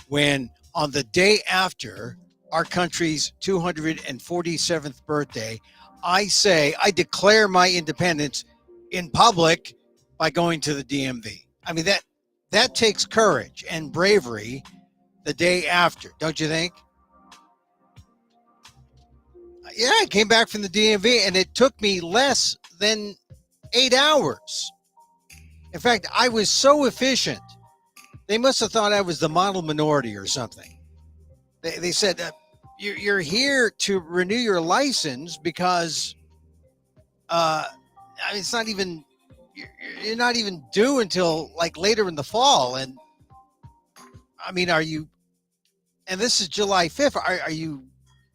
when on the day after our country's 247th birthday, I declare my independence in public by going to the DMV. I mean, that takes courage and bravery the day after, don't you think? Yeah, I came back from the DMV and it took me less than 8 hours. In fact, I was so efficient. They must have thought I was the model minority or something. They said, you're here to renew your license because I mean, it's not even, you're not even due until like later in the fall. And I mean, are you, and this is July 5th, are you,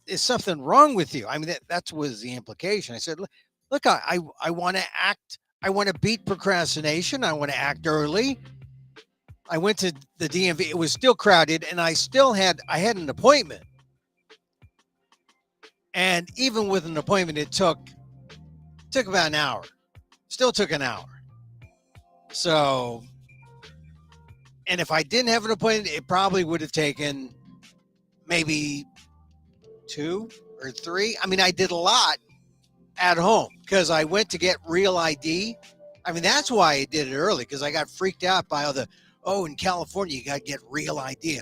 is something wrong with you? I mean, that was the implication. I said, look, I want to act, I want to beat procrastination. I want to act early. I went to the DMV. It was still crowded and I had an appointment. And even with an appointment, it took about an hour. Still took an hour. So, and if I didn't have an appointment, it probably would have taken maybe 2 or 3. I mean, I did a lot at home because I went to get real ID. I mean, that's why I did it early, because I got freaked out by all the, in California, you got to get real ID.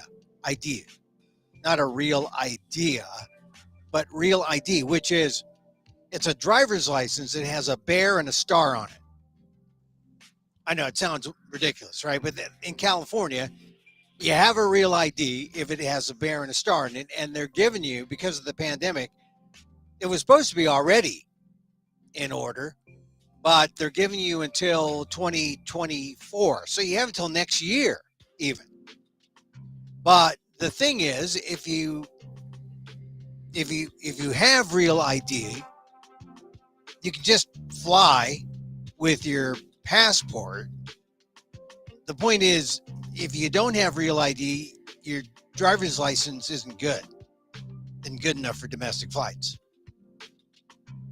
Not a real idea, but real ID, which is, it's a driver's license that has a bear and a star on it. I know it sounds ridiculous, right? But in California, you have a real ID if it has a bear and a star in it, and they're giving you, because of the pandemic, it was supposed to be already in order, but they're giving you until 2024. So you have until next year even. But the thing is, if you have real ID, you can just fly with your passport. The point is, if you don't have real ID, your driver's license isn't good enough for domestic flights.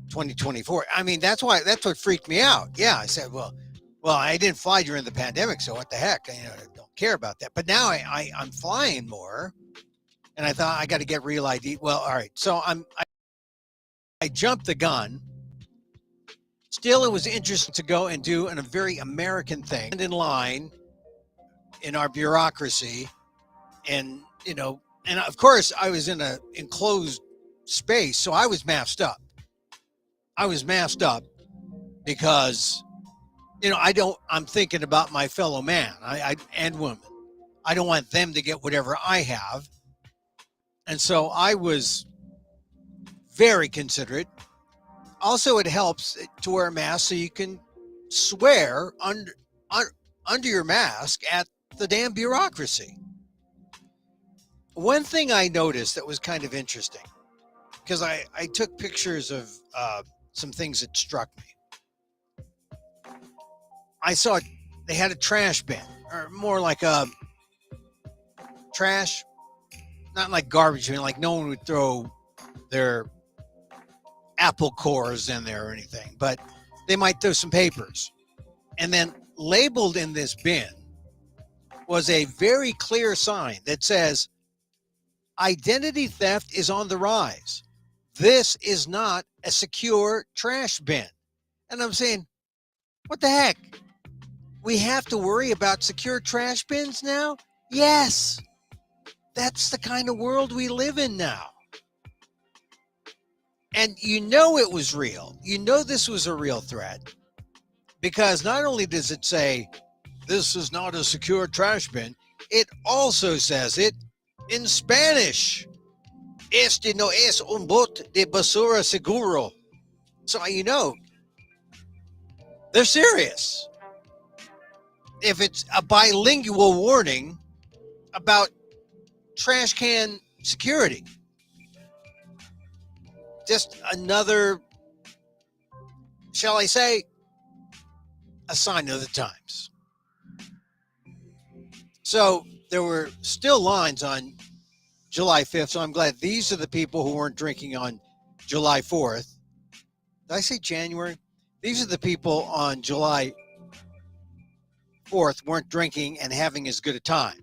2024. I mean, that's what freaked me out. Yeah, I said, well, I didn't fly during the pandemic, so what the heck? I don't care about that. But now I'm flying more, and I thought I got to get real ID. Well, all right. So I jumped the gun. Still, it was interesting to go and do a very American thing, and in line in our bureaucracy, and and of course I was in an enclosed space, so I was masked up. Because I'm thinking about my fellow man, and woman. I don't want them to get whatever I have, and so I was very considerate. Also, it helps to wear a mask so you can swear under your mask at the damn bureaucracy. One thing I noticed that was kind of interesting, because I took pictures of some things that struck me. I saw they had a trash bin, or more like a trash, not like garbage bin, like no one would throw their apple cores in there or anything, but they might throw some papers. And then labeled in this bin was a very clear sign that says, identity theft is on the rise. This is not a secure trash bin. And I'm saying, what the heck? We have to worry about secure trash bins now? Yes. That's the kind of world we live in now. And it was real. This was a real threat, because not only does it say, this is not a secure trash bin, it also says it in Spanish. Este no es un bote de basura seguro. So, they're serious. If it's a bilingual warning about trash can security. Just another, shall I say, a sign of the times. So there were still lines on July 5th, so I'm glad these are the people who weren't drinking on July 4th. Did I say January? These are the people on July 4th weren't drinking and having as good a time.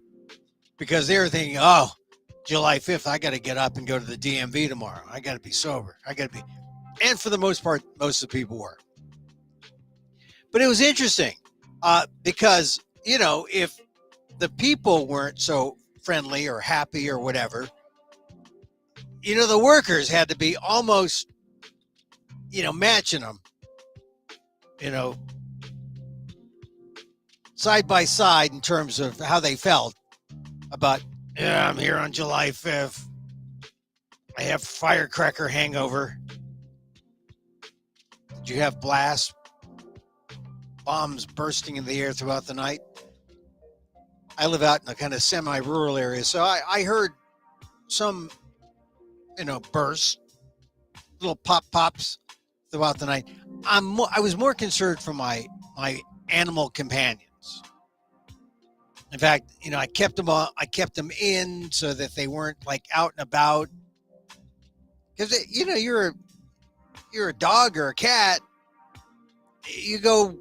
because they were thinking, oh, July 5th, I got to get up and go to the DMV tomorrow. I got to be sober. And for the most part, most of the people were. But it was interesting because, if the people weren't so friendly or happy or whatever, the workers had to be almost, matching them, side by side in terms of how they felt about, yeah, I'm here on July 5th. I have firecracker hangover. Did you have blasts, bombs bursting in the air throughout the night? I live out in a kind of semi-rural area, so I heard some, bursts, little pops throughout the night. I was more concerned for my animal companions. In fact, I kept them in so that they weren't like out and about. Because you're a dog or a cat, you go,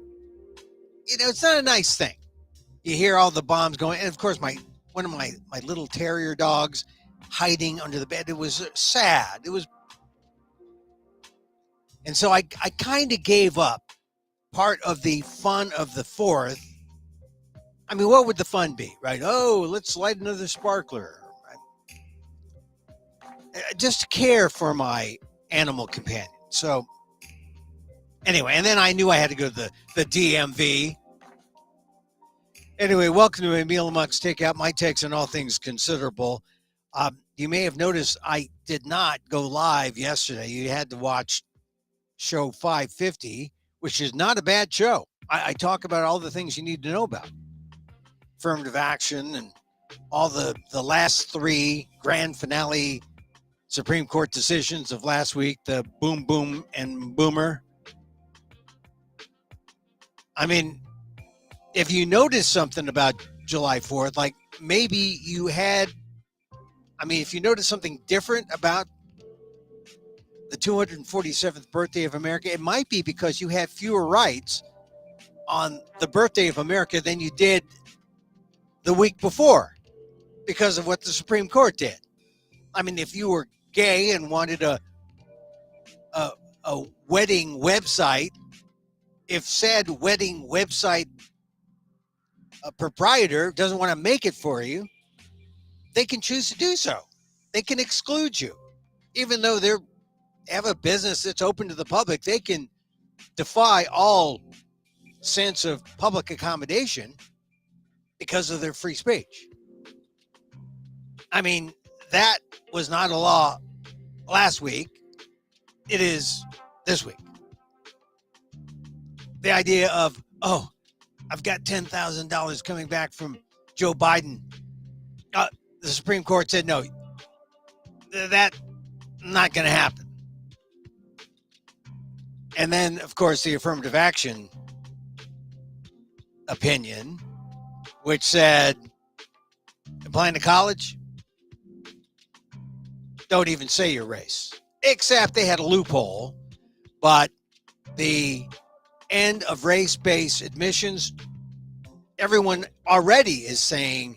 it's not a nice thing. You hear all the bombs going, and of course one of my little terrier dogs hiding under the bed. It was sad. And so I kind of gave up part of the fun of the 4th. I mean, what would the fun be, right? Oh, let's light another sparkler. Just care for my animal companion. So anyway, and then I knew I had to go to the DMV. Anyway, welcome to Emil and Amok's Takeout, my takes on all things considerable. You may have noticed I did not go live yesterday. You had to watch show 550, which is not a bad show. I talk about all the things you need to know about. Affirmative action and all the last 3 grand finale Supreme Court decisions of last week, the boom, boom, and boomer. I mean, if you notice something about July 4th, like maybe if you notice something different about the 247th birthday of America, it might be because you had fewer rights on the birthday of America than you did the week before because of what the Supreme Court did. I mean, if you were gay and wanted a wedding website, if said wedding website proprietor doesn't want to make it for you, they can choose to do so. They can exclude you. Even though they have a business that's open to the public, they can defy all sense of public accommodation because of their free speech. I mean, that was not a law last week. It is this week. The idea of, oh, I've got $10,000 coming back from Joe Biden. The Supreme Court said, no, that's not going to happen. And then, of course, the affirmative action opinion, which said, applying to college, don't even say your race. Except they had a loophole, but the end of race-based admissions, everyone already is saying,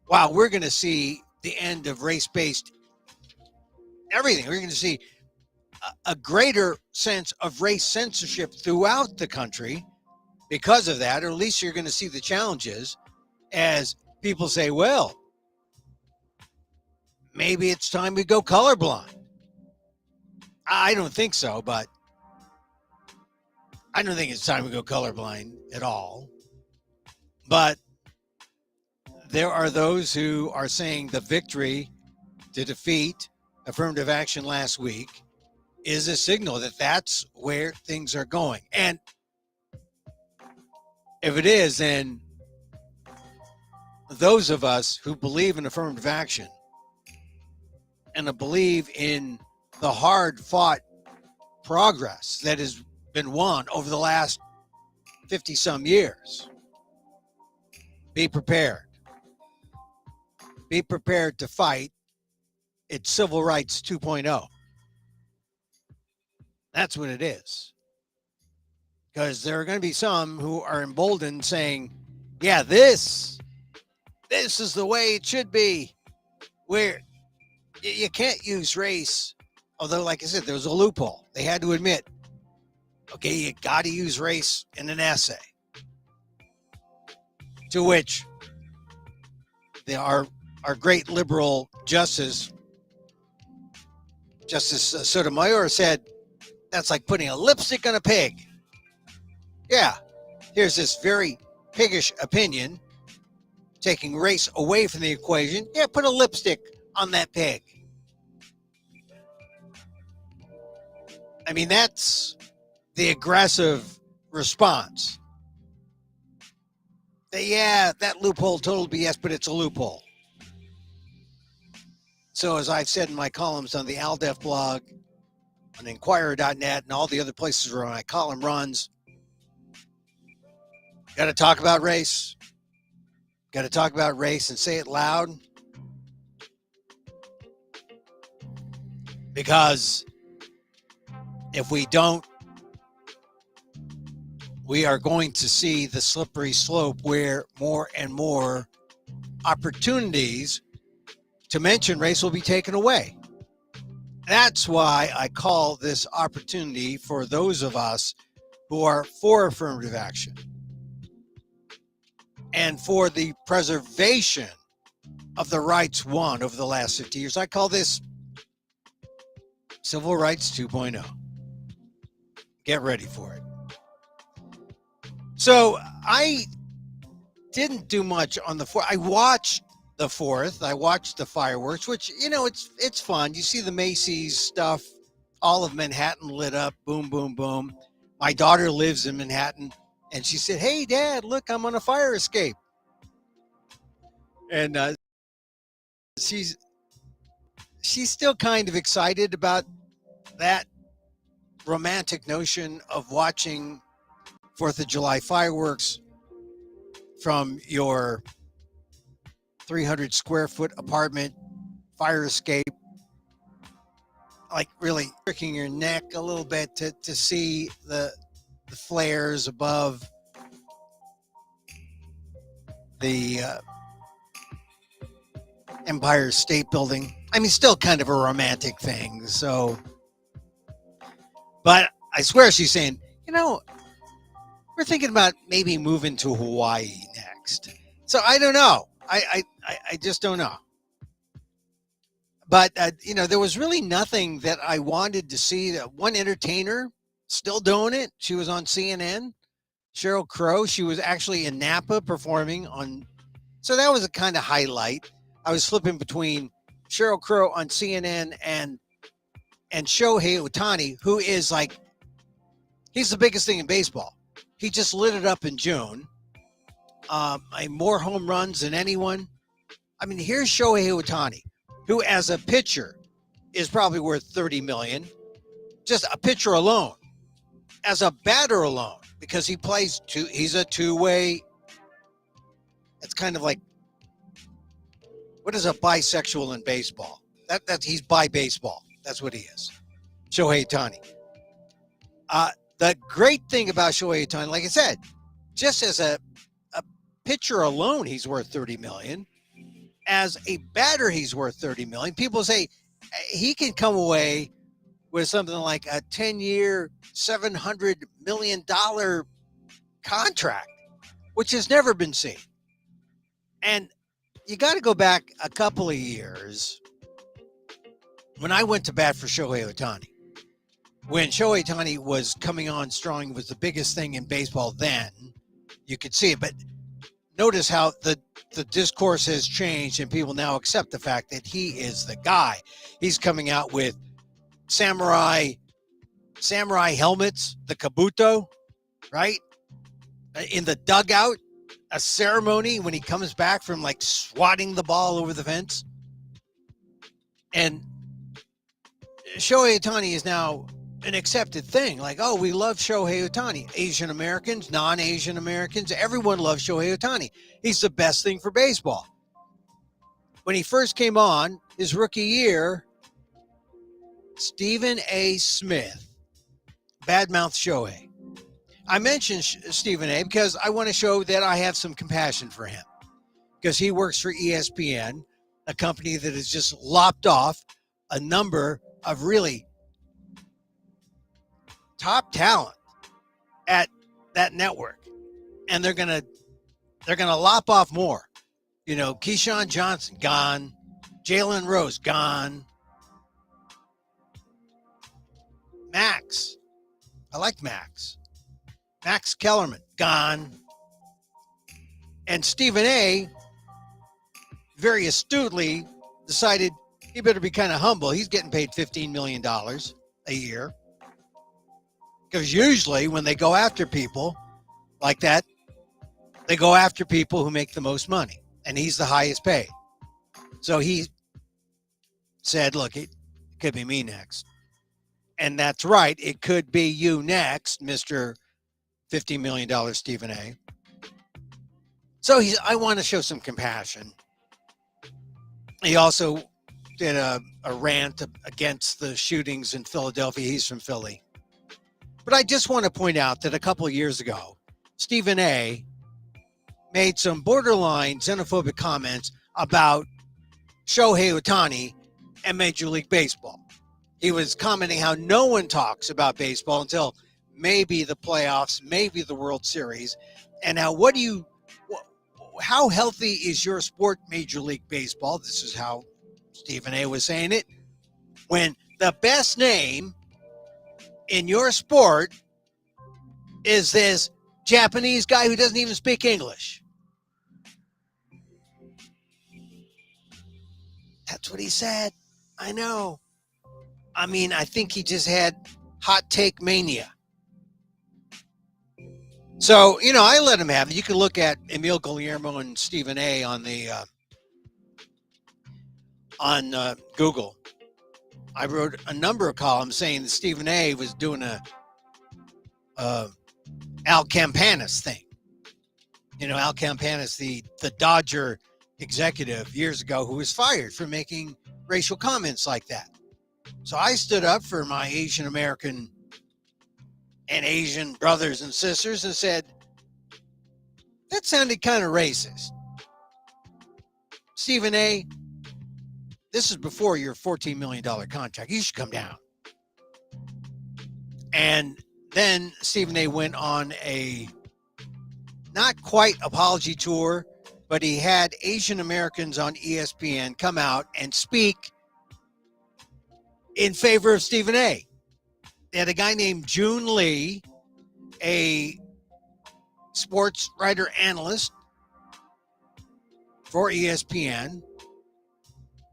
wow, we're going to see the end of race-based everything. We're going to see a greater sense of race censorship throughout the country because of that, or at least you're going to see the challenges as people say, well, maybe it's time we go colorblind. I don't think so, but I don't think it's time we go colorblind at all. But there are those who are saying the victory to defeat affirmative action last week is a signal that that's where things are going. And if it is, then those of us who believe in affirmative action and believe in the hard-fought progress that has been won over the last 50-some years, be prepared. Be prepared to fight. It's civil rights 2.0. That's what it is. Because there are going to be some who are emboldened saying, yeah, this this is the way it should be, where you can't use race. Although, like I said, there was a loophole. They had to admit, okay, you got to use race in an essay. To which our great liberal Justice Sotomayor said, that's like putting a lipstick on a pig. Yeah, here's this very piggish opinion, taking race away from the equation. Yeah, put a lipstick on that pig. I mean, that's the aggressive response. Yeah, that loophole, total BS, but it's a loophole. So as I've said in my columns on the ALDEF blog, on Inquirer.net, and all the other places where my column runs, got to talk about race. Got to talk about race and say it loud. Because if we don't, we are going to see the slippery slope where more and more opportunities to mention race will be taken away. That's why I call this opportunity for those of us who are for affirmative action and for the preservation of the rights won over the last 50 years. I call this Civil Rights 2.0. Get ready for it. So I didn't do much on the 4th. I watched the 4th. I watched the fireworks, which, you know, it's fun. You see the Macy's stuff, all of Manhattan lit up, boom, boom, boom. My daughter lives in Manhattan, and she said, "Hey, Dad, look, I'm on a fire escape." And she's still kind of excited about that romantic notion of watching 4th of July fireworks from your 300 square foot apartment fire escape, like really tricking your neck a little bit to see the flares above the Empire State Building. I mean, still kind of a romantic thing. So, but I swear she's saying, you know, we're thinking about maybe moving to Hawaii next. So I don't know. I just don't know. But, you know, there was really nothing that I wanted to see. One entertainer still doing it. She was on CNN, Sheryl Crow. She was actually in Napa performing on. So that was a kind of highlight. I was flipping between Sheryl Crow on CNN and Shohei Ohtani, who is like, he's the biggest thing in baseball. He just lit it up in June. More home runs than anyone. I mean, here's Shohei Ohtani, who as a pitcher is probably worth $30 million. Just a pitcher alone. As a batter alone, because he plays he's a two-way. It's kind of like, what is a bisexual in baseball? That's he's bi baseball. That's what he is. Shohei Ohtani. The great thing about Shohei Ohtani, like I said, just as a pitcher alone, he's worth $30 million. As a batter, he's worth $30 million. People say he can come away with something like a 10-year, $700 million contract, which has never been seen. And you got to go back a couple of years when I went to bat for Shohei Ohtani. When Shohei Ohtani was coming on strong, was the biggest thing in baseball then. You could see it, but notice how the discourse has changed and people now accept the fact that he is the guy. He's coming out with samurai helmets, the kabuto, right? In the dugout, a ceremony when he comes back from like swatting the ball over the fence. And Shohei Ohtani is now an accepted thing. Like, oh, we love Shohei Ohtani. Asian Americans, non-Asian Americans, everyone loves Shohei Ohtani. He's the best thing for baseball. When he first came on, his rookie year, Stephen A. Smith badmouthed Shohei. I mentioned Stephen A. because I want to show that I have some compassion for him. because he works for ESPN, a company that has just lopped off a number of really top talent at that network, and they're gonna lop off more. You know, Keyshawn Johnson gone, Jalen Rose gone, Max. I like Max. Max Kellerman gone, and Stephen A. very astutely decided he better be kind of humble. He's getting paid $15 million a year. Because usually when they go after people like that, they go after people who make the most money. And he's the highest paid. So he said, look, it could be me next. And that's right. It could be you next, Mr. $50 million Stephen A. So I want to show some compassion. He also did a rant against the shootings in Philadelphia. He's from Philly. But I just want to point out that a couple of years ago, Stephen A. made some borderline xenophobic comments about Shohei Ohtani and Major League Baseball. He was commenting how no one talks about baseball until maybe the playoffs, maybe the World Series. And now how healthy is your sport, Major League Baseball? This is how Stephen A. was saying it. When the best name in your sport is this Japanese guy who doesn't even speak English. That's what he said. I know. I mean, I think he just had hot take mania. So, you know, I let him have it. You can look at Emil Guillermo and Stephen A. on the on Google. I wrote a number of columns saying that Stephen A. was doing a Al Campanis thing. You know, Al Campanis, the Dodger executive years ago who was fired for making racial comments like that. So I stood up for my Asian American and Asian brothers and sisters and said, that sounded kind of racist. Stephen A., this is before your $14 million contract. You should come down. And then Stephen A. went on a not quite apology tour, but he had Asian Americans on ESPN come out and speak in favor of Stephen A. They had a guy named June Lee, a sports writer analyst for ESPN,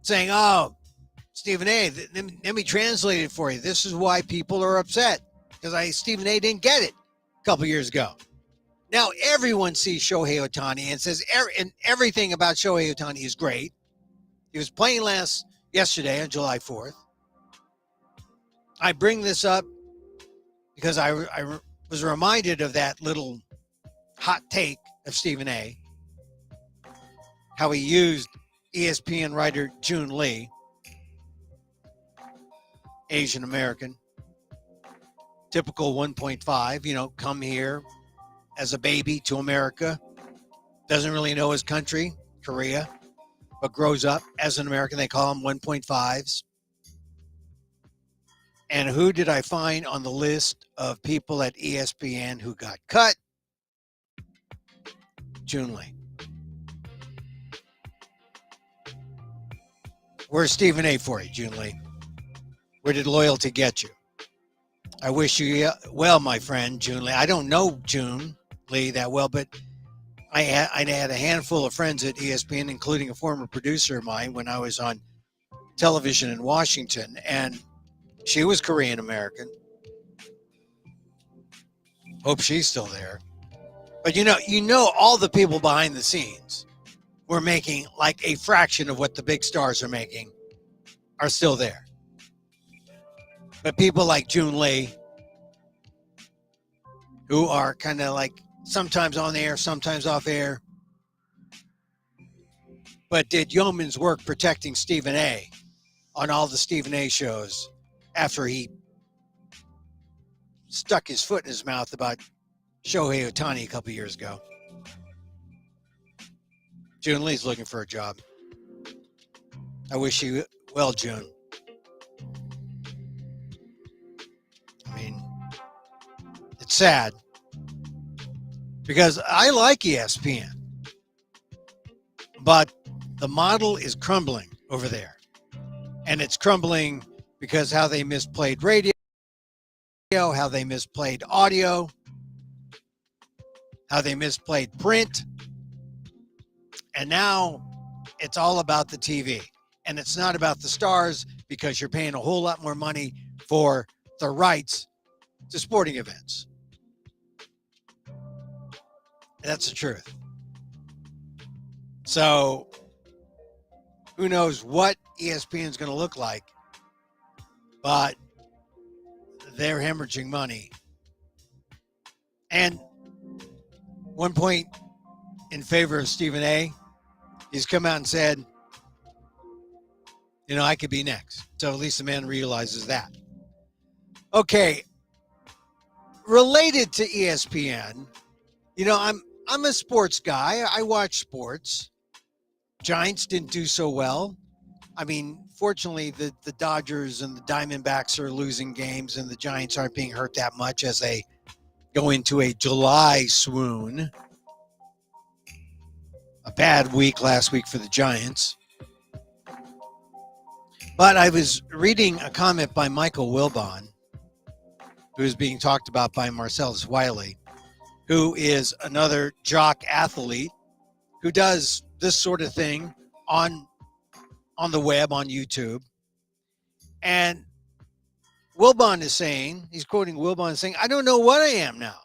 saying, oh, Stephen A., let me translate it for you. This is why people are upset, because Stephen A. didn't get it a couple years ago. Now everyone sees Shohei Ohtani and says everything about Shohei Ohtani is great. He was playing yesterday on July 4th. I bring this up because I was reminded of that little hot take of Stephen A., how he used ESPN writer June Lee, Asian American, typical 1.5, you know, come here as a baby to America, doesn't really know his country, Korea, but grows up as an American. They call them 1.5s. And who did I find on the list of people at ESPN who got cut? June Lee. Where's Stephen A. for you, June Lee? Where did loyalty get you? I wish you well, my friend, June Lee. I don't know June Lee that well, but I had a handful of friends at ESPN, including a former producer of mine when I was on television in Washington, and she was Korean American. Hope she's still there. But you know, all the people behind the scenes were making like a fraction of what the big stars are making are still there. But people like June Lee, who are kind of like sometimes on air, sometimes off air, but did yeoman's work protecting Stephen A. on all the Stephen A. shows after he stuck his foot in his mouth about Shohei Ohtani a couple years ago. June Lee's looking for a job. I wish you well, June. I mean, it's sad because I like ESPN, but the model is crumbling over there. And it's crumbling because how they misplayed radio, how they misplayed audio, how they misplayed print. And now it's all about the TV. And it's not about the stars because you're paying a whole lot more money for the rights to sporting events. That's the truth. So who knows what ESPN is going to look like, but they're hemorrhaging money. And one point in favor of Stephen A, he's come out and said, you know, I could be next. So at least the man realizes that. Okay. Related to ESPN, you know, I'm a sports guy. I watch sports. Giants didn't do so well. I mean, fortunately, the Dodgers and the Diamondbacks are losing games, and the Giants aren't being hurt that much as they go into a July swoon. A bad week last week for the Giants. But I was reading a comment by Michael Wilbon, who is being talked about by Marcellus Wiley, who is another jock athlete who does this sort of thing on the web, on YouTube. And Wilbon is saying, he's quoting Wilbon saying, I don't know what I am now.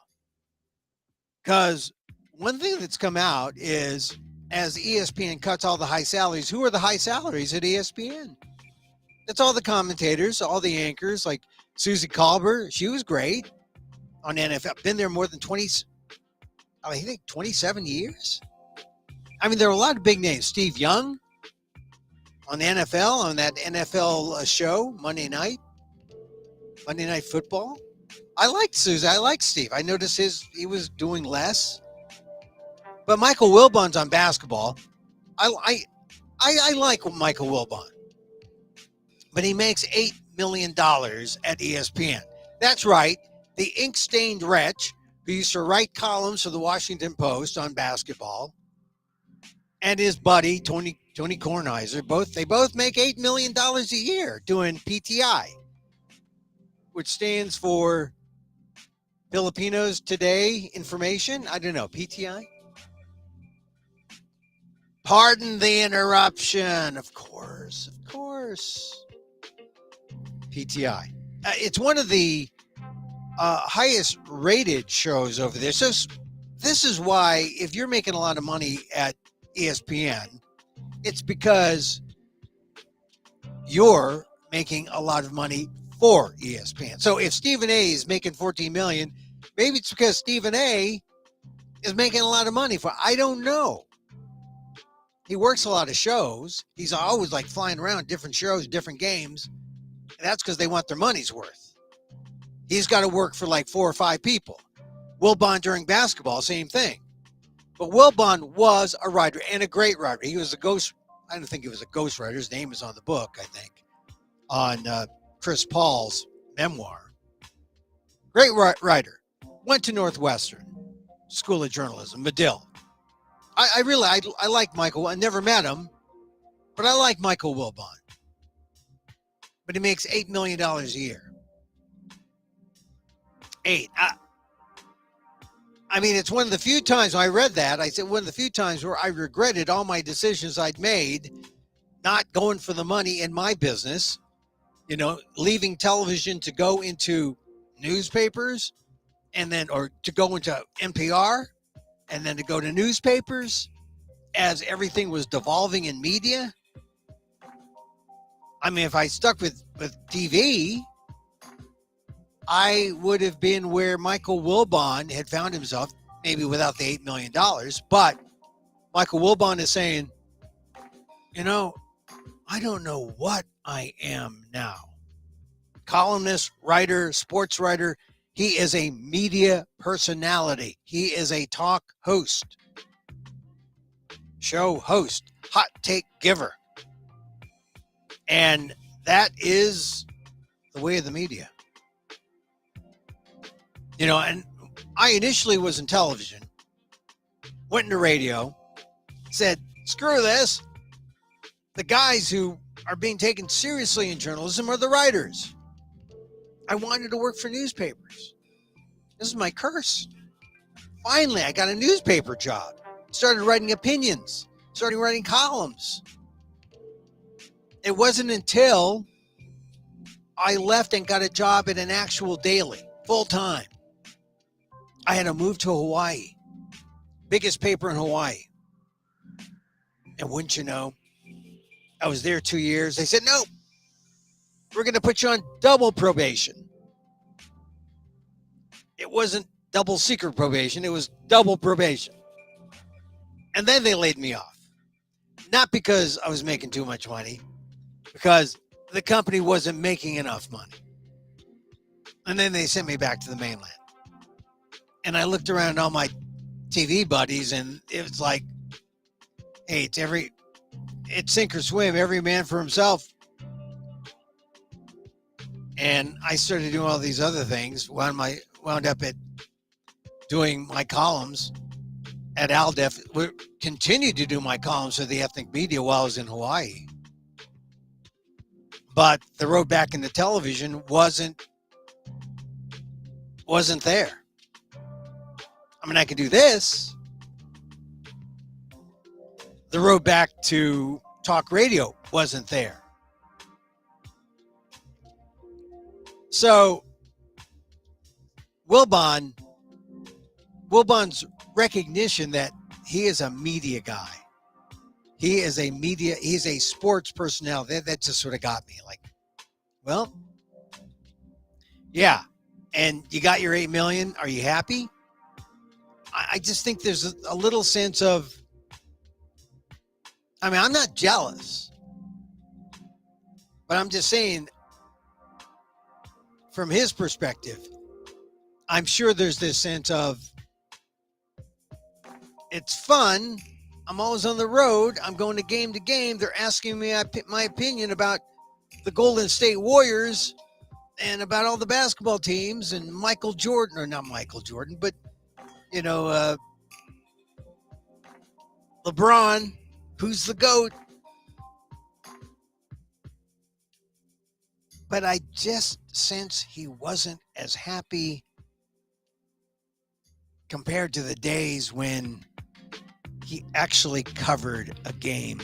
Because one thing that's come out is as ESPN cuts all the high salaries, who are the high salaries at ESPN? That's all the commentators, all the anchors, like Susie Colbert. She was great on NFL. Been there more than 27 years. I mean, there are a lot of big names. Steve Young on the NFL, on that NFL show, Monday Night Football. I liked Susie. I liked Steve. I noticed he was doing less. But Michael Wilbon's on basketball. I like Michael Wilbon. But he makes $8 million at ESPN. That's right. The ink-stained wretch who used to write columns for the Washington Post on basketball and his buddy, Tony Kornheiser, they both make $8 million a year doing PTI, which stands for Filipinos Today Information. I don't know, PTI? Pardon the interruption. Of course. PTI. It's one of the highest rated shows over there. So this is why if you're making a lot of money at ESPN, it's because you're making a lot of money for ESPN. So if Stephen A is making $14 million, maybe it's because Stephen A is making a lot of money for, I don't know. He works a lot of shows. He's always like flying around different shows, different games. And that's because they want their money's worth. He's got to work for like 4 or 5 people. Wilbon during basketball, same thing. But Wilbon was a writer and a great writer. He was a ghost. I don't think he was a ghost writer. His name is on the book, I think, on Chris Paul's memoir. Great writer. Went to Northwestern School of Journalism, Medill. I like Michael. I never met him, but I like Michael Wilbon. But he makes $8 million a year. 8. I mean, it's one of the few times when I read that, I said one of the few times where I regretted all my decisions I'd made, not going for the money in my business, you know, leaving television to go into newspapers and then, or to go into NPR and then to go to newspapers as everything was devolving in media. I mean, if I stuck with TV, I would have been where Michael Wilbon had found himself, maybe without the $8 million. But Michael Wilbon is saying, you know, I don't know what I am now. Columnist, writer, sports writer. He is a media personality. He is a talk host. show host, hot take giver. And that is the way of the media. You know, and I initially was in television, went into radio, said, screw this. The guys who are being taken seriously in journalism are the writers. I wanted to work for newspapers. This is my curse. Finally, I got a newspaper job. Started writing opinions, started writing columns. It wasn't until I left and got a job at an actual daily, full time. I had to move to Hawaii, biggest paper in Hawaii. And wouldn't you know, I was there 2 years. They said, no, we're going to put you on double probation. It wasn't double secret probation. It was double probation. And then they laid me off. Not because I was making too much money, because the company wasn't making enough money. And then they sent me back to the mainland. And I looked around at all my TV buddies, and it was like, hey, it's sink or swim, every man for himself. And I started doing all these other things. Wound up at doing my columns at Aldef. We continued to do my columns for the ethnic media while I was in Hawaii. But the road back into television wasn't there. I mean, I could do this. The road back to talk radio wasn't there. So Wilbon's recognition that he is a media guy. He's a sports personality. That just sort of got me like, well, yeah. And you got your 8 million. Are you happy? I just think there's a little sense of, I mean, I'm not jealous, but I'm just saying from his perspective, I'm sure there's this sense of, it's fun. I'm always on the road. I'm going to game. They're asking me my opinion about the Golden State Warriors and about all the basketball teams and Michael Jordan, or not Michael Jordan, but, you know, LeBron, who's the GOAT. But I just sense he wasn't as happy compared to the days when he actually covered a game.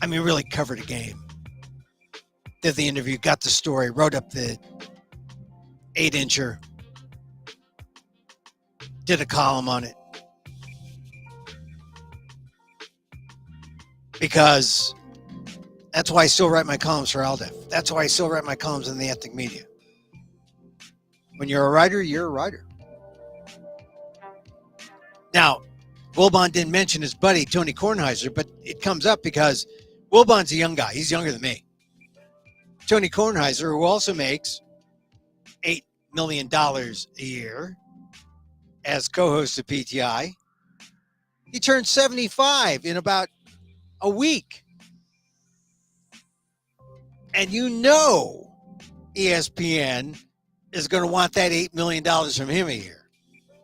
I mean, really covered a game. Did the interview, got the story, wrote up the 8-incher, did a column on it. Because that's why I still write my columns for Aldef. That's why I still write my columns in the ethnic media. When you're a writer, you're a writer. Now, Wilbon didn't mention his buddy, Tony Kornheiser, but it comes up because Wilbon's a young guy. He's younger than me. Tony Kornheiser, who also makes $8 million a year as co-host of PTI, he turned 75 in about a week. And you know ESPN is going to want that $8 million from him a year.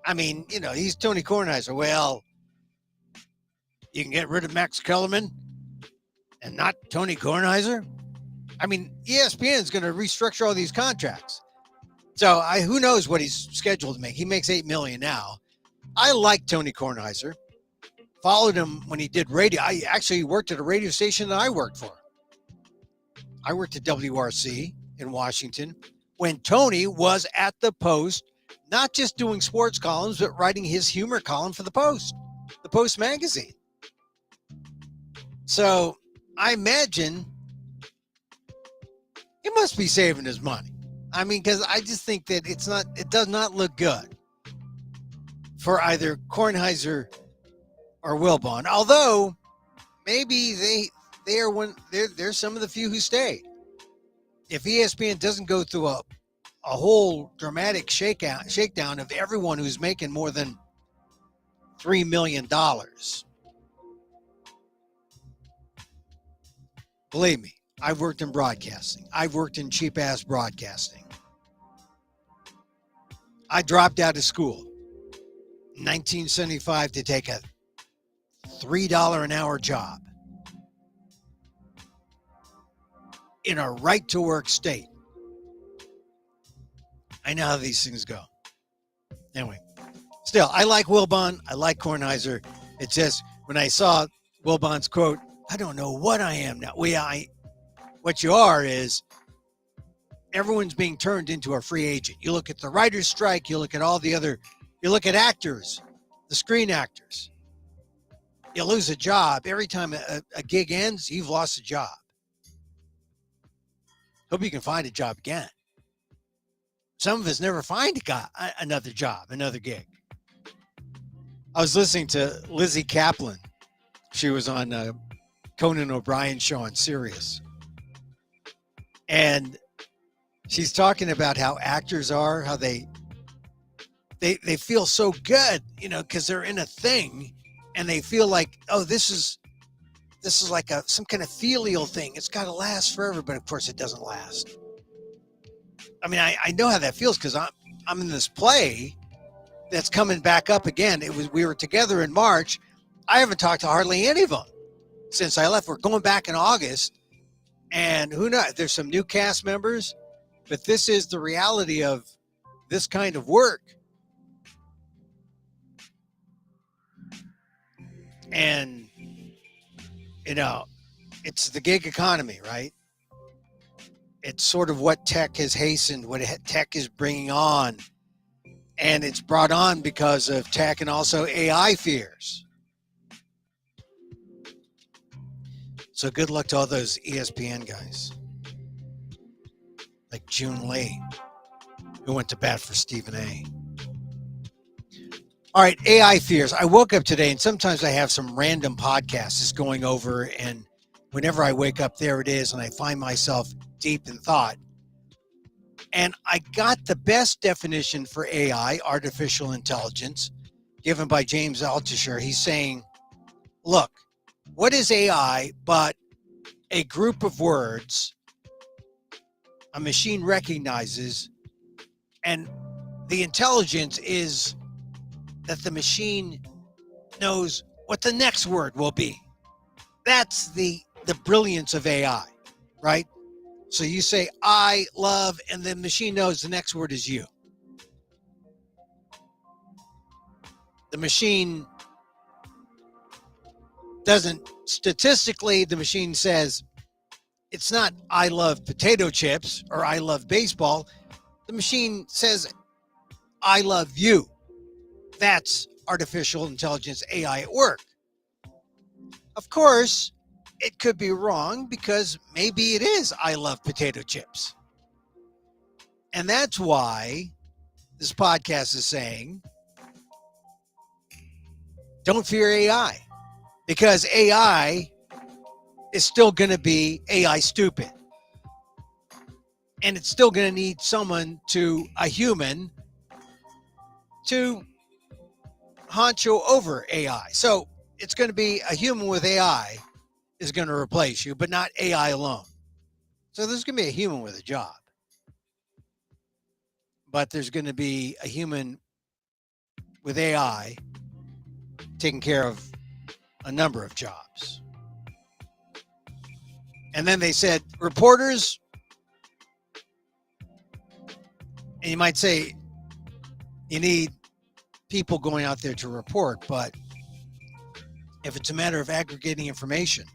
I mean, you know, he's Tony Kornheiser. Well, you can get rid of Max Kellerman and not Tony Kornheiser. I mean, ESPN is going to restructure all these contracts. So who knows what he's scheduled to make. He makes $8 million now. I like Tony Kornheiser. Followed him when he did radio. I actually worked at a radio station that I worked for. I worked at WRC in Washington when Tony was at the Post, not just doing sports columns, but writing his humor column for the Post magazine. So I imagine he must be saving his money. I mean, because I just think that it does not look good for either Kornheiser or Wilbon. Although maybe they're some of the few who stayed. If ESPN doesn't go through a whole dramatic shakedown of everyone who's making more than $3 million. Believe me, I've worked in broadcasting. I've worked in cheap-ass broadcasting. I dropped out of school in 1975 to take a $3 an hour job in a right-to-work state. I know how these things go. Anyway, still, I like Wilbon. I like Kornheiser. It's just when I saw Wilbon's quote, I don't know what I am now. What you are is everyone's being turned into a free agent. You look at the writer's strike. You look at all the other, you look at actors, the screen actors. You lose a job. Every time a gig ends, you've lost a job. Hope you can find a job again. Some of us never find another job, another gig. I was listening to Lizzie Kaplan. She was on Conan O'Brien's show on Sirius. And she's talking about how actors are, how they feel so good, because they're in a thing and they feel like, oh, this is like some kind of filial thing. It's got to last forever, but of course it doesn't last. I mean, I know how that feels because I'm in this play that's coming back up again. We were together in March. I haven't talked to hardly any of them since I left. We're going back in August, and who knows? There's some new cast members, but this is the reality of this kind of work. And it's the gig economy, right? It's sort of what tech has hastened, what tech is bringing on. And it's brought on because of tech and also AI fears. So good luck to all those ESPN guys. Like June Lee, who went to bat for Stephen A. All right, AI fears. I woke up today, and sometimes I have some random podcasts just going over, and whenever I wake up, there it is, and I find myself deep in thought. And I got the best definition for AI, artificial intelligence, given by James Altucher. He's saying, look, what is AI but a group of words a machine recognizes, and the intelligence is that the machine knows what the next word will be. That's the brilliance of AI, right? So you say, I love, and the machine knows the next word is you. The machine doesn't, statistically, the machine says, it's not, I love potato chips or I love baseball. The machine says, I love you. That's artificial intelligence, AI at work. Of course, it could be wrong because maybe it is I love potato chips. And that's why this podcast is saying, don't fear AI, because AI is still going to be AI stupid. And it's still going to need a human, to honcho over AI. So it's going to be a human with AI is going to replace you, but not AI alone. So there's going to be a human with a job, but there's going to be a human with AI taking care of a number of jobs. And then they said, reporters, and you might say you need people going out there to report, but if it's a matter of aggregating information,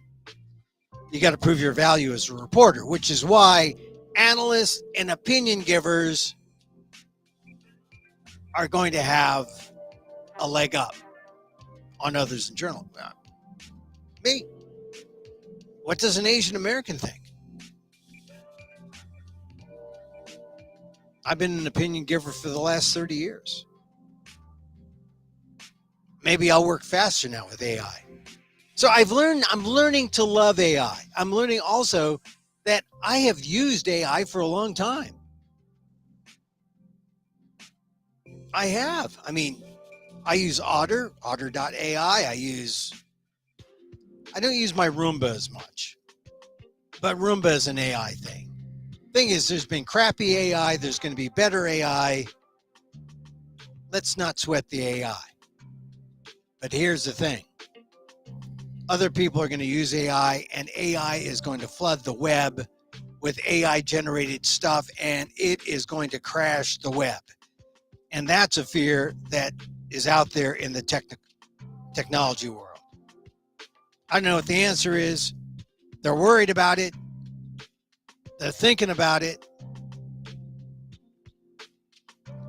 you got to prove your value as a reporter, which is why analysts and opinion givers are going to have a leg up on others in journal. Me. What does an Asian American think? I've been an opinion giver for the last 30 years. Maybe I'll work faster now with AI. So I'm learning to love AI. I'm learning also that I have used AI for a long time. I have. I mean, I use Otter.ai. I don't use my Roomba as much, but Roomba is an AI thing. Thing is, there's been crappy AI. There's going to be better AI. Let's not sweat the AI. But here's the thing. Other people are going to use AI, and AI is going to flood the web with AI generated stuff, and it is going to crash the web. And that's a fear that is out there in the technology world. I don't know what the answer is. They're worried about it. They're thinking about it.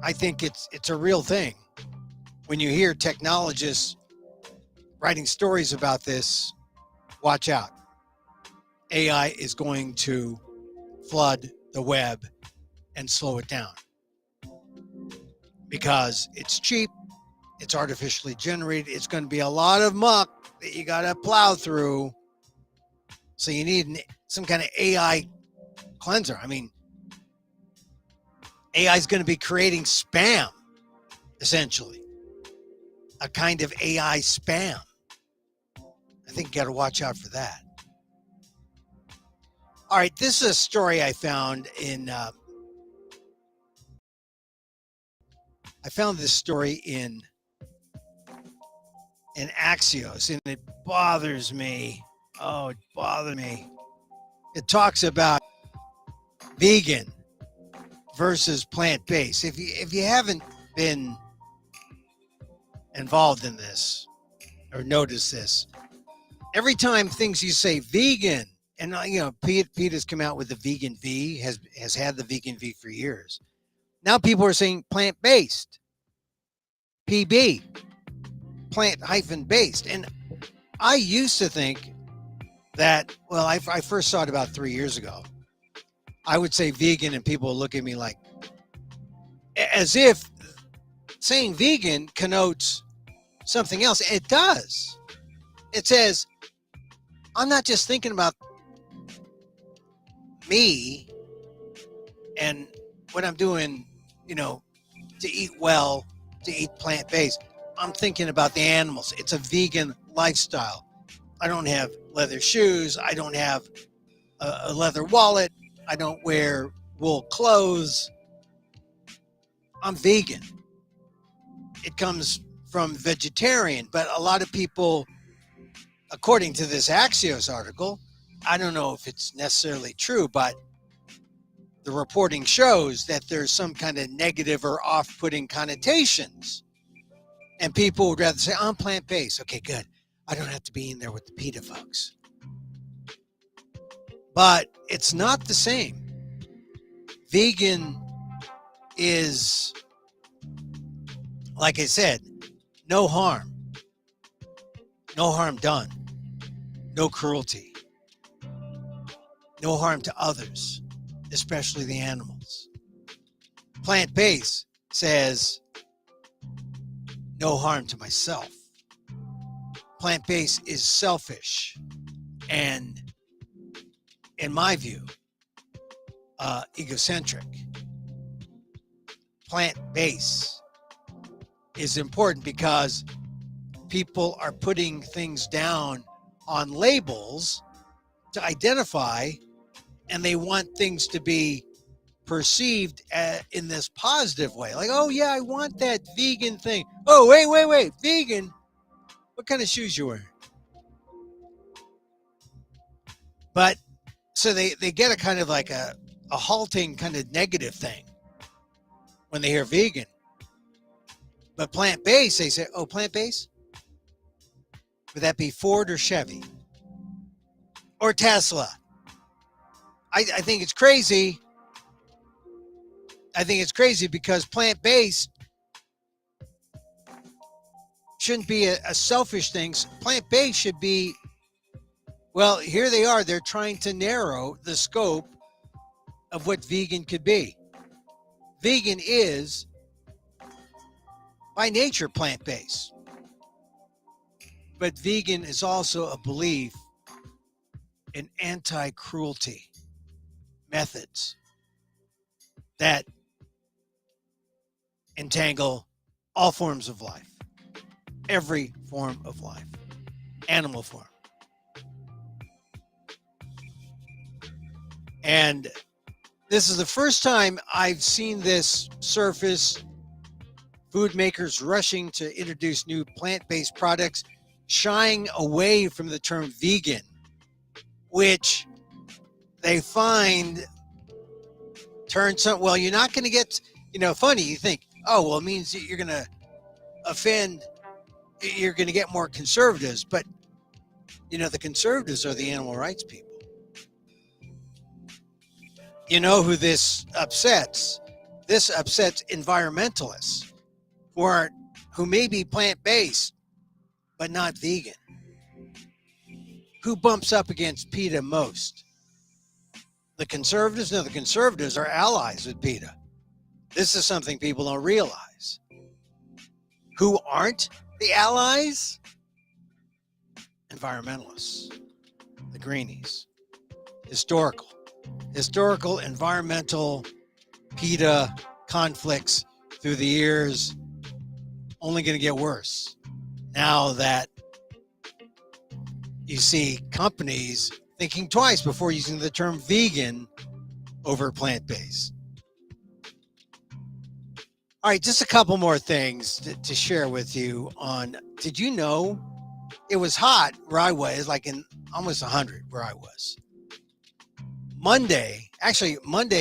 I think it's a real thing. When you hear technologists writing stories about this, watch out. AI is going to flood the web and slow it down because it's cheap, it's artificially generated, it's going to be a lot of muck that you got to plow through. So you need some kind of AI cleanser. I mean, AI is going to be creating spam, essentially, a kind of AI spam. I think you got to watch out for that. All right, this is a story I found in. I found this story in Axios, and it bothers me. Oh, it bothers me. It talks about vegan versus plant-based. If you haven't been involved in this or noticed this, every time things you say vegan, and Pete has come out with the vegan V, has had the vegan V for years. Now people are saying plant-based, PB, plant-based. And I used to think that, well, I first saw it about 3 years ago. I would say vegan and people would look at me like, as if saying vegan connotes something else. It does. It says, I'm not just thinking about me and what I'm doing, to eat well, to eat plant-based. I'm thinking about the animals. It's a vegan lifestyle. I don't have leather shoes. I don't have a leather wallet. I don't wear wool clothes. I'm vegan. It comes from vegetarian, but a lot of people, according to this Axios article, I don't know if it's necessarily true, but the reporting shows that there's some kind of negative or off-putting connotations. And people would rather say, I'm plant-based. Okay, good. I don't have to be in there with the PETA folks. But it's not the same. Vegan is, like I said, no harm. No harm done. No cruelty. No harm to others, especially the animals. Plant-based says no harm to myself. Plant-based is selfish and, in my view, egocentric. Plant-based is important because people are putting things down on labels to identify, and they want things to be perceived in this positive way. Like, oh yeah, I want that vegan thing. Oh, wait, vegan? What kind of shoes you wearing? But so they get a kind of like a halting kind of negative thing when they hear vegan. But plant-based, they say, oh, plant-based? Would that be Ford or Chevy? Or Tesla? I think it's crazy. I think it's crazy because plant-based shouldn't be a selfish thing. Plant-based should be, well, here they are. They're trying to narrow the scope of what vegan could be. Vegan is, by nature, plant-based. But vegan is also a belief in anti-cruelty methods that entangle all forms of life. every form of life, animal form. And this is the first time I've seen this surface. Food makers rushing to introduce new plant-based products, shying away from the term vegan, which they find turns some. Well, you're not going to get, funny. You think, oh, well, it means that you're going to offend, you're going to get more conservatives. But, the conservatives are the animal rights people. You know who this upsets? This upsets environmentalists who may be plant-based, but not vegan. Who bumps up against PETA most? The conservatives? No, the conservatives are allies with PETA. This is something people don't realize. Who aren't the allies? Environmentalists, the greenies, historical, environmental, PETA conflicts through the years, only going to get worse. Now that you see companies thinking twice before using the term vegan over plant-based. All right, just a couple more things to share with you on, did you know it was hot where I was, like in almost 100 where I was. Monday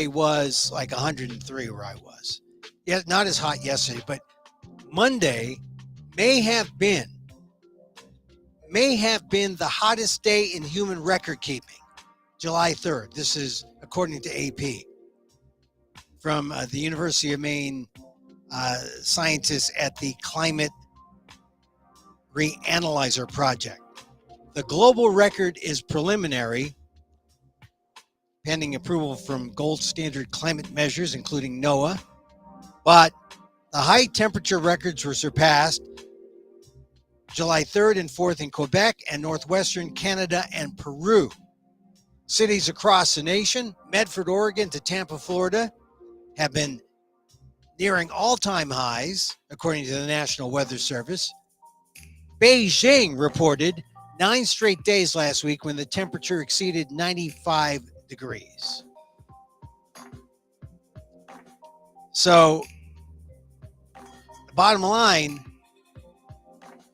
was like 103 where I was. Yeah, not as hot yesterday, but Monday may have been the hottest day in human record keeping, July 3rd. This is according to AP from the University of Maine scientists at the Climate Reanalyzer Project. The global record is preliminary, pending approval from gold standard climate measures, including NOAA, but the high temperature records were surpassed July 3rd and 4th in Quebec and northwestern Canada and Peru. Cities across the nation, Medford, Oregon to Tampa, Florida, have been nearing all-time highs, according to the National Weather Service. Beijing reported 9 straight days last week when the temperature exceeded 95 degrees. So, the bottom line,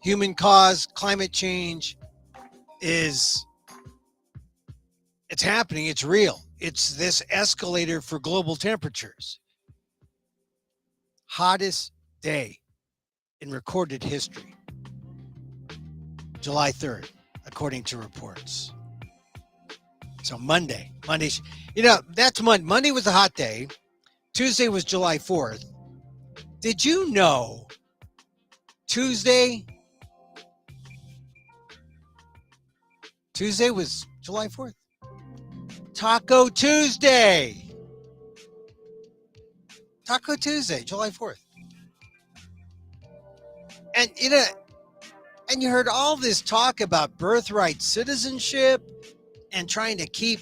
human-caused climate change it's happening, it's real. It's this escalator for global temperatures. Hottest day in recorded history. July 3rd, according to reports. So Monday, that's Monday. Monday was a hot day. Tuesday was July 4th. Did you know Tuesday was July 4th? Taco Tuesday. Taco Tuesday, July 4th. And and you heard all this talk about birthright citizenship and trying to keep,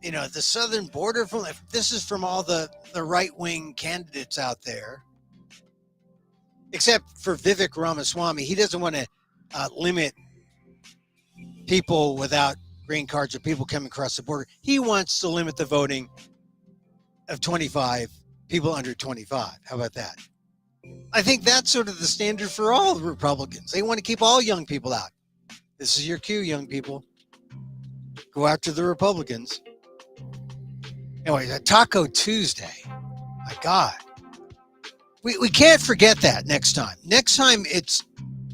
the southern border from, this is from all the right-wing candidates out there, except for Vivek Ramaswamy. He doesn't want to limit people without green cards or people coming across the border. He wants to limit the voting of 25 people under 25. How about that? I think that's sort of the standard for all Republicans. They want to keep all young people out. This is your cue, young people. Go after the Republicans. Anyway, Taco Tuesday. My God. We can't forget that next time. Next time it's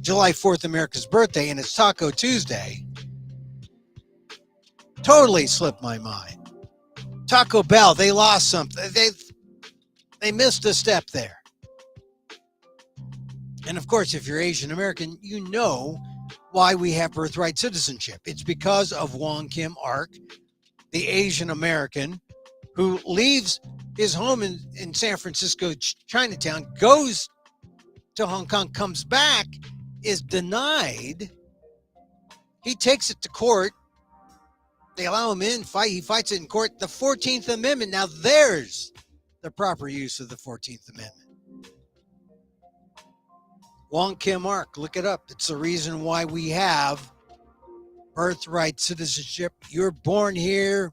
July 4th, America's birthday, and it's Taco Tuesday. Totally slipped my mind. Taco Bell, they lost something. They missed a step there. And of course, if you're Asian American, you know why we have birthright citizenship. It's because of Wong Kim Ark, the Asian American who leaves his home in San Francisco, Chinatown, goes to Hong Kong, comes back, is denied. He takes it to court. They allow him in, he fights it in court. The 14th Amendment, now there's the proper use of the 14th Amendment. Wong Kim Ark, look it up. It's the reason why we have birthright citizenship. You're born here.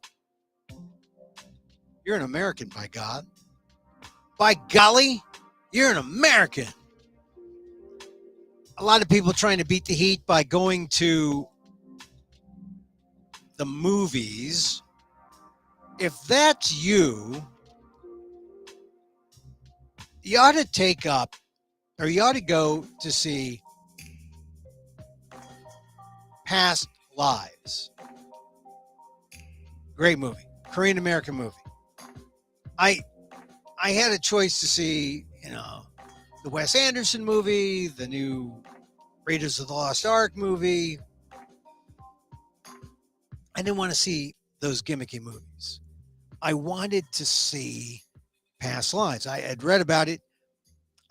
You're an American, by God. By golly, you're an American. A lot of people trying to beat the heat by going to the movies. If that's you, you ought to take up, or you ought to go to see Past Lives. Great movie. Korean American movie. I had a choice to see, the Wes Anderson movie, the new Raiders of the Lost Ark movie. I didn't want to see those gimmicky movies. I wanted to see Past Lives. I had read about it.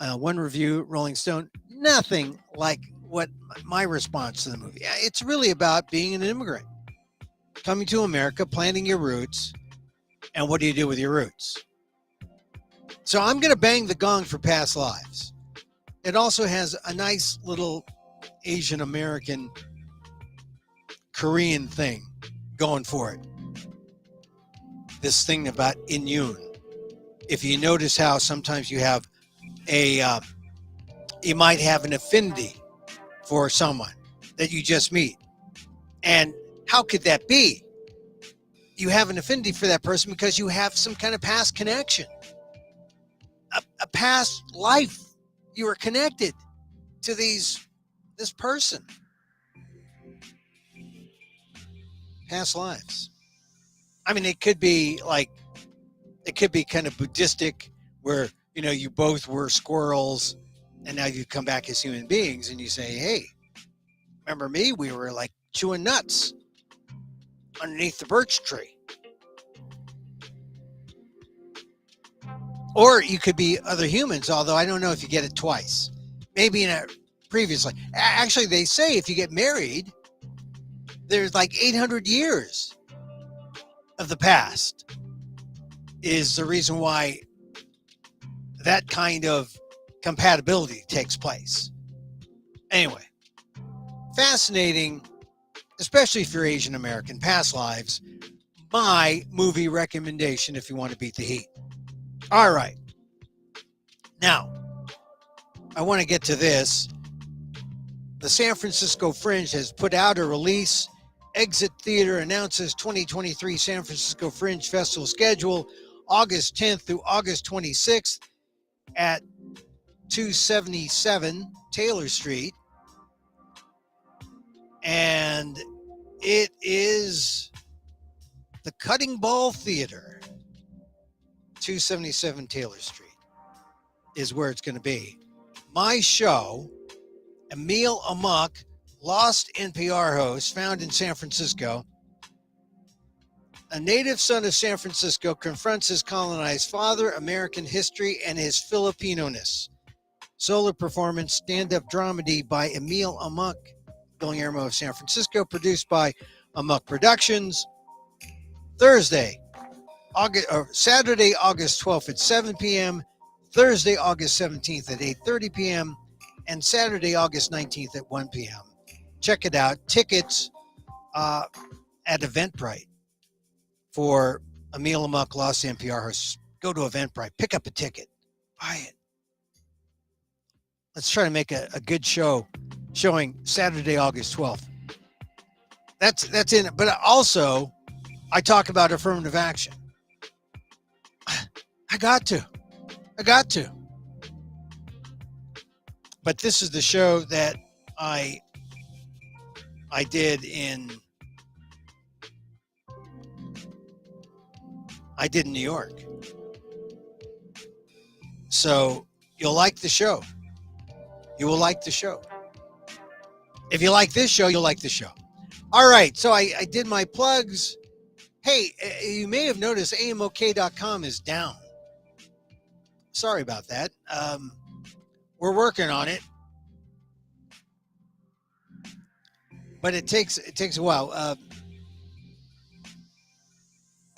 One review, Rolling Stone, nothing like what my response to the movie. It's really about being an immigrant, coming to America, planting your roots, and what do you do with your roots? So I'm going to bang the gong for Past Lives. It also has a nice little Asian American Korean thing going for it. This thing about immune. If you notice how sometimes you have you might have an affinity for someone that you just meet. And how could that be? You have an affinity for that person because you have some kind of past connection. A past life, you were connected to this person. Past lives. I mean, it could be kind of Buddhistic, where you both were squirrels, and now you come back as human beings, and you say, "Hey, remember me? We were like chewing nuts underneath the birch tree." Or you could be other humans, although I don't know if you get it twice. Maybe in a previous life. Actually, they say if you get married, there's like 800 years of the past is the reason why that kind of compatibility takes place. Anyway, fascinating, especially if you're Asian American, Past Lives, my movie recommendation if you want to beat the heat. All right. Now, I want to get to this. The San Francisco Fringe has put out a release. Exit Theater announces 2023 San Francisco Fringe Festival schedule, August 10th through August 26th at 277 Taylor Street. And it is the Cutting Ball Theater. 277 Taylor Street is where it's going to be. My show, Emil Amok, lost NPR host, found in San Francisco. A native son of San Francisco confronts his colonized father, American history, and his Filipino-ness. Solo performance, stand-up dramedy by Emil Amok, Guillermo of San Francisco, produced by Amok Productions. Saturday, August 12th at 7 p.m., Thursday, August 17th at 8:30 p.m., and Saturday, August 19th at 1 p.m. Check it out. Tickets at Eventbrite for Emil Amok, Lost NPR hosts. Go to Eventbrite. Pick up a ticket. Buy it. Let's try to make a good show showing Saturday, August 12th. That's in it. But also, I talk about affirmative action. I got to. But this is the show that I did in New York. So you'll like the show. You will like the show. If you like this show, you'll like the show. All right. So I did my plugs. Hey, you may have noticed amok.com is down. Sorry about that. We're working on it, but it takes a while.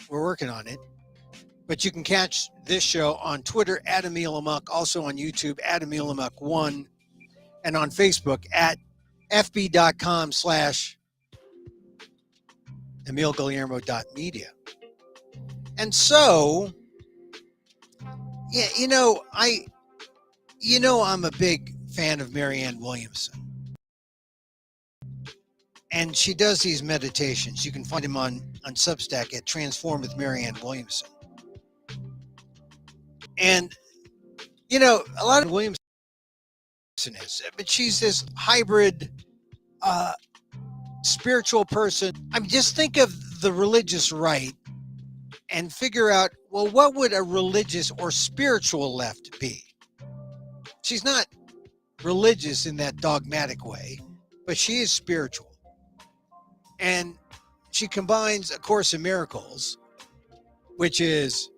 We're working on it, but you can catch this show on Twitter at Emil Amok, also on YouTube at Emil Amok 1. and on Facebook at fb.com/EmilGuillermo.media. And so, yeah, I'm a big fan of Marianne Williamson. And she does these meditations. You can find them on Substack at Transform with Marianne Williamson. And, a lot of Williamson is, but she's this hybrid spiritual person. I mean, just think of the religious right and figure out, well, what would a religious or spiritual left be? She's not religious in that dogmatic way, but she is spiritual. And she combines A Course in Miracles, which is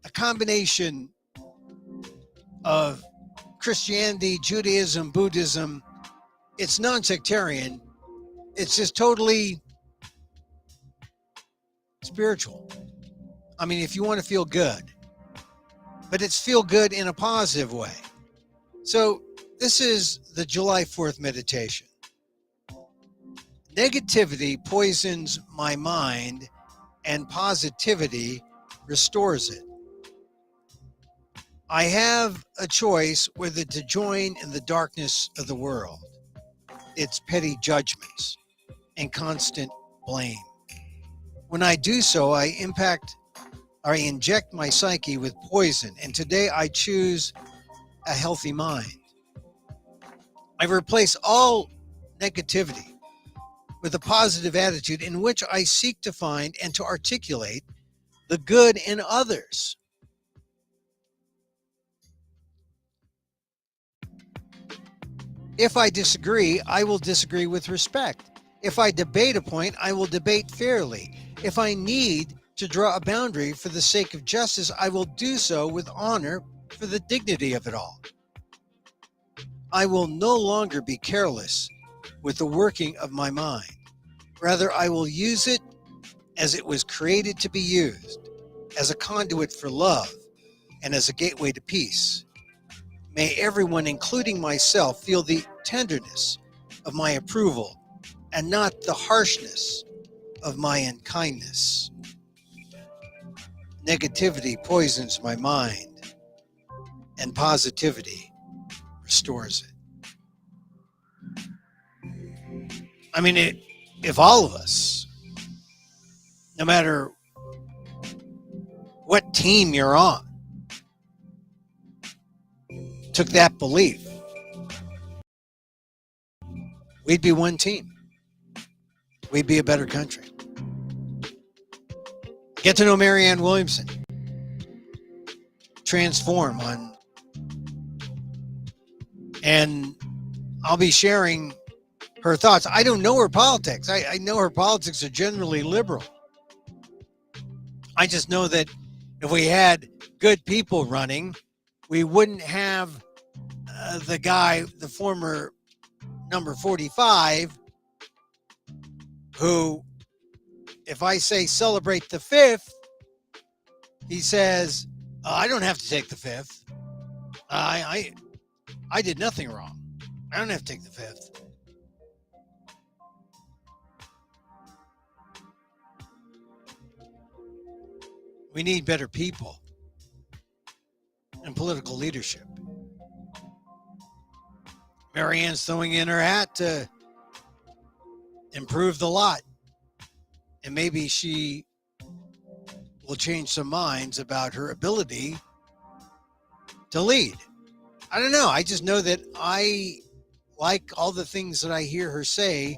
a combination of Christianity, Judaism, Buddhism. It's non-sectarian. It's just totally spiritual. I mean, if you want to feel good, but it's feel good in a positive way. So this is the July 4th meditation. Negativity poisons my mind and positivity restores it. I have a choice whether to join in the darkness of the world, its petty judgments and constant blame. When I do so, I inject my psyche with poison, and today I choose a healthy mind. I replace all negativity with a positive attitude in which I seek to find and to articulate the good in others. If I disagree, I will disagree with respect. If I debate a point, I will debate fairly. If I need to draw a boundary for the sake of justice, I will do so with honor for the dignity of it all. I will no longer be careless with the working of my mind. Rather, I will use it as it was created to be used, as a conduit for love and as a gateway to peace. May everyone, including myself, feel the tenderness of my approval and not the harshness of my unkindness. Negativity poisons my mind, and positivity restores it. I mean, if all of us, no matter what team you're on, took that belief, we'd be one team. We'd be a better country. Get to know Marianne Williamson. Transform on. And I'll be sharing her thoughts. I don't know her politics. I know her politics are generally liberal. I just know that if we had good people running, we wouldn't have the guy, the former number 45, who, if I say celebrate the 5th, he says, I don't have to take the 5th. I did nothing wrong. I don't have to take the 5th. We need better people and political leadership. Marianne's throwing in her hat to improve the lot. And maybe she will change some minds about her ability to lead. I don't know. I just know that I like all the things that I hear her say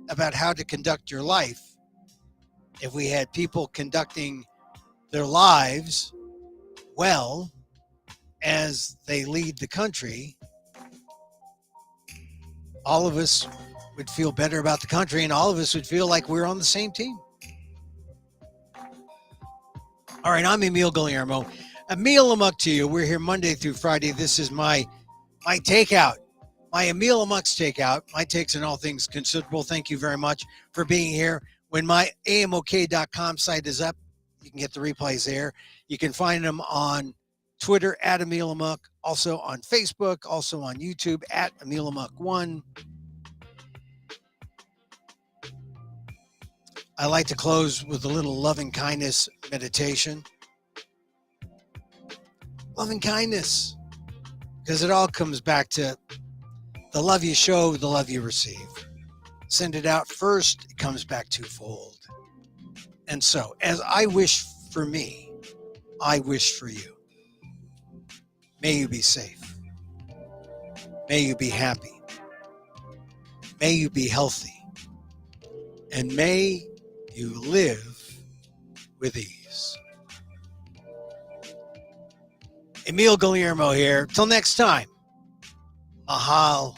about how to conduct your life. If we had people conducting their lives well as they lead the country, all of us would feel better about the country and all of us would feel like we're on the same team. All right, I'm Emil Guillermo. Emil Amok to you. We're here Monday through Friday. This is my takeout, my Emil Amok's takeout, my takes on all things considerable. Thank you very much for being here. When my amok.com site is up, you can get the replays there. You can find them on Twitter at Emil Amok, also on Facebook, also on YouTube at Emil Amok1. I like to close with a little loving kindness meditation. Loving kindness, because it all comes back to the love you show, the love you receive. Send it out first, it comes back twofold. And so, as I wish for me, I wish for you. May you be safe. May you be happy. May you be healthy. And may you live with ease. Emil Guillermo here. Till next time, mahal